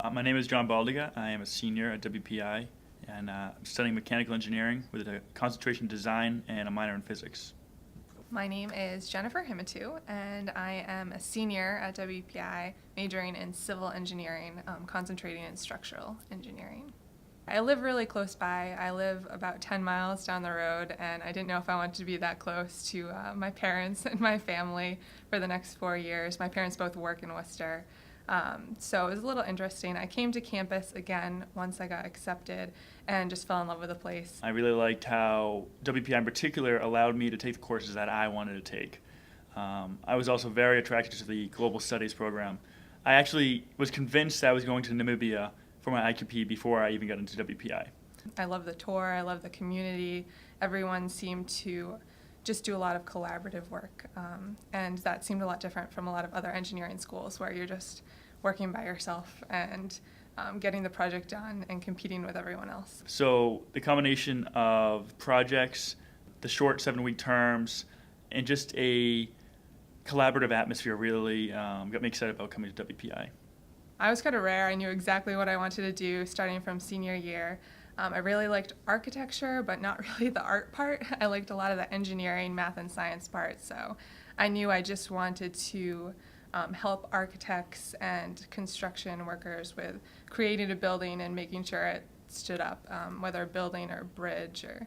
My name is John Baldiga. I am a senior at WPI, and I'm studying mechanical engineering with a concentration in design and a minor in physics. My name is Jennifer Himatu, and I am a senior at WPI, majoring in civil engineering, concentrating in structural engineering. I live really close by. I live about 10 miles down the road, and I didn't know if I wanted to be that close to my parents and my family for the next 4 years. My parents both work in Worcester. So it was a little interesting. I came to campus again once I got accepted and just fell in love with the place. I really liked how WPI in particular allowed me to take the courses that I wanted to take. I was also very attracted to the Global Studies program. I actually was convinced I was going to Namibia for my IQP before I even got into WPI. I love the tour. I love the community. Everyone seemed to just do a lot of collaborative work, and that seemed a lot different from a lot of other engineering schools where you're just working by yourself and getting the project done and competing with everyone else. So the combination of projects, the short 7-week terms, and just a collaborative atmosphere really got me excited about coming to WPI. I was kind of rare. I knew exactly what I wanted to do starting from senior year. I really liked architecture, but not really the art part. I liked a lot of the engineering, math, and science part, so I knew I just wanted to help architects and construction workers with creating a building and making sure it stood up, whether a building or a bridge or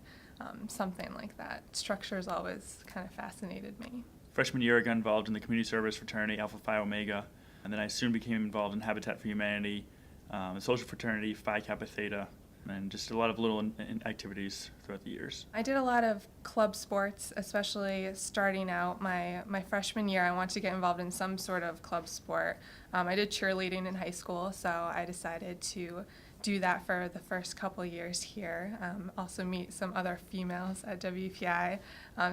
something like that. Structures always kind of fascinated me. Freshman year, I got involved in the community service fraternity Alpha Phi Omega, and then I soon became involved in Habitat for Humanity, the social fraternity Phi Kappa Theta, and just a lot of little activities throughout the years. I did a lot of club sports, especially starting out my freshman year. I wanted to get involved in some sort of club sport. I did cheerleading in high school, so I decided to do that for the first couple years here. Also meet some other females at WPI.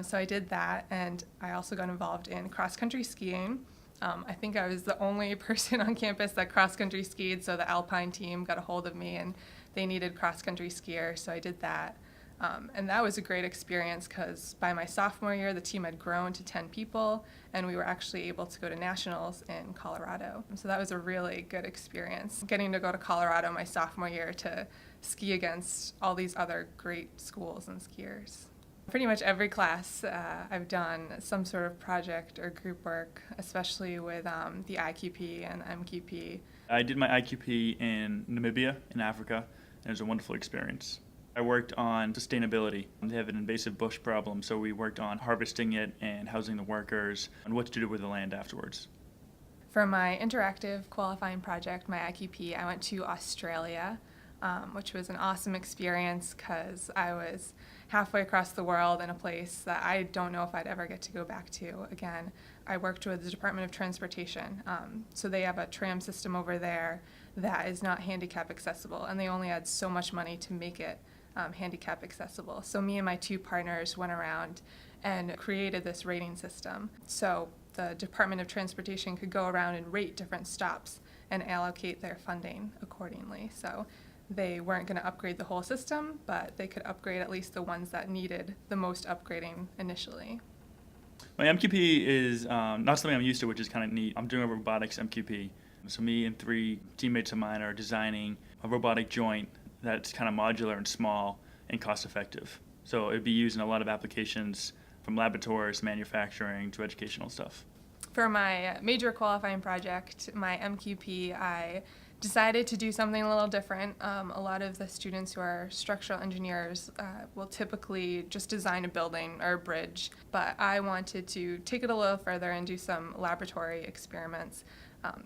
So I did that, and I also got involved in cross-country skiing. I think I was the only person on campus that cross-country skied, so the Alpine team got a hold of me and they needed cross-country skiers, so I did that. And that was a great experience because by my sophomore year, the team had grown to 10 people, and we were actually able to go to nationals in Colorado. So that was a really good experience, getting to go to Colorado my sophomore year to ski against all these other great schools and skiers. Pretty much every class I've done some sort of project or group work, especially with the IQP and MQP. I did my IQP in Namibia, in Africa, and it was a wonderful experience. I worked on sustainability. They have an invasive bush problem, so we worked on harvesting it and housing the workers and what to do with the land afterwards. For my interactive qualifying project, my IQP, I went to Australia, which was an awesome experience because I was halfway across the world in a place that I don't know if I'd ever get to go back to again. I worked with the Department of Transportation, so they have a tram system over there that is not handicap accessible, and they only had so much money to make it handicap accessible. So me and my two partners went around and created this rating system. So the Department of Transportation could go around and rate different stops and allocate their funding accordingly. So they weren't going to upgrade the whole system, but they could upgrade at least the ones that needed the most upgrading initially. My MQP is not something I'm used to, which is kind of neat. I'm doing a robotics MQP. So me and 3 teammates of mine are designing a robotic joint that's kind of modular and small and cost effective. So it'd be used in a lot of applications from laboratories, manufacturing, to educational stuff. For my major qualifying project, my MQP, I decided to do something a little different. A lot of the students who are structural engineers will typically just design a building or a bridge, but I wanted to take it a little further and do some laboratory experiments.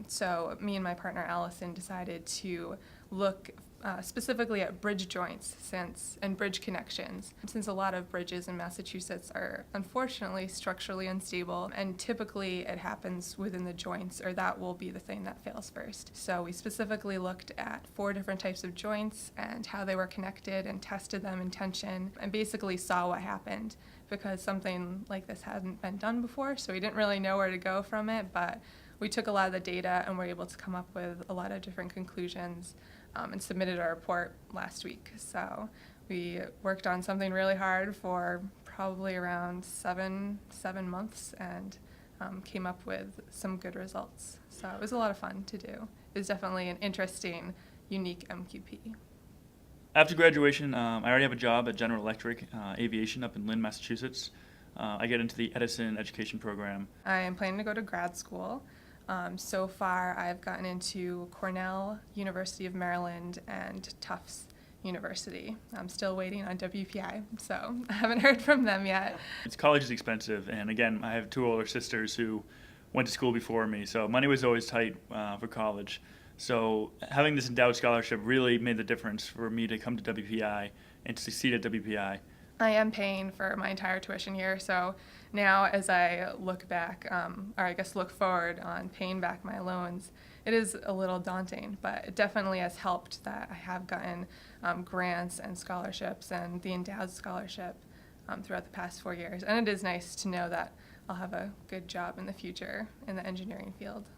So me and my partner Allison decided to look specifically at bridge joints and bridge connections, since a lot of bridges in Massachusetts are unfortunately structurally unstable, and typically it happens within the joints, or that will be the thing that fails first. So we specifically looked at 4 different types of joints and how they were connected and tested them in tension and basically saw what happened, because something like this hadn't been done before, so we didn't really know where to go from it, but we took a lot of the data and were able to come up with a lot of different conclusions and submitted our report last week. So we worked on something really hard for probably around seven months and came up with some good results. So it was a lot of fun to do. is definitely an interesting, unique MQP. After graduation, I already have a job at General Electric Aviation up in Lynn, Massachusetts. I get into the Edison education program. I am planning to go to grad school. So far, I've gotten into Cornell, University of Maryland, and Tufts University. I'm still waiting on WPI, so I haven't heard from them yet. College is expensive, and again, I have two older sisters who went to school before me, so money was always tight for college. So having this endowed scholarship really made the difference for me to come to WPI and to succeed at WPI. I am paying for my entire tuition here, so now as I look back, or I guess look forward on paying back my loans, it is a little daunting, but it definitely has helped that I have gotten grants and scholarships and the endowed scholarship throughout the past 4 years. And it is nice to know that I'll have a good job in the future in the engineering field.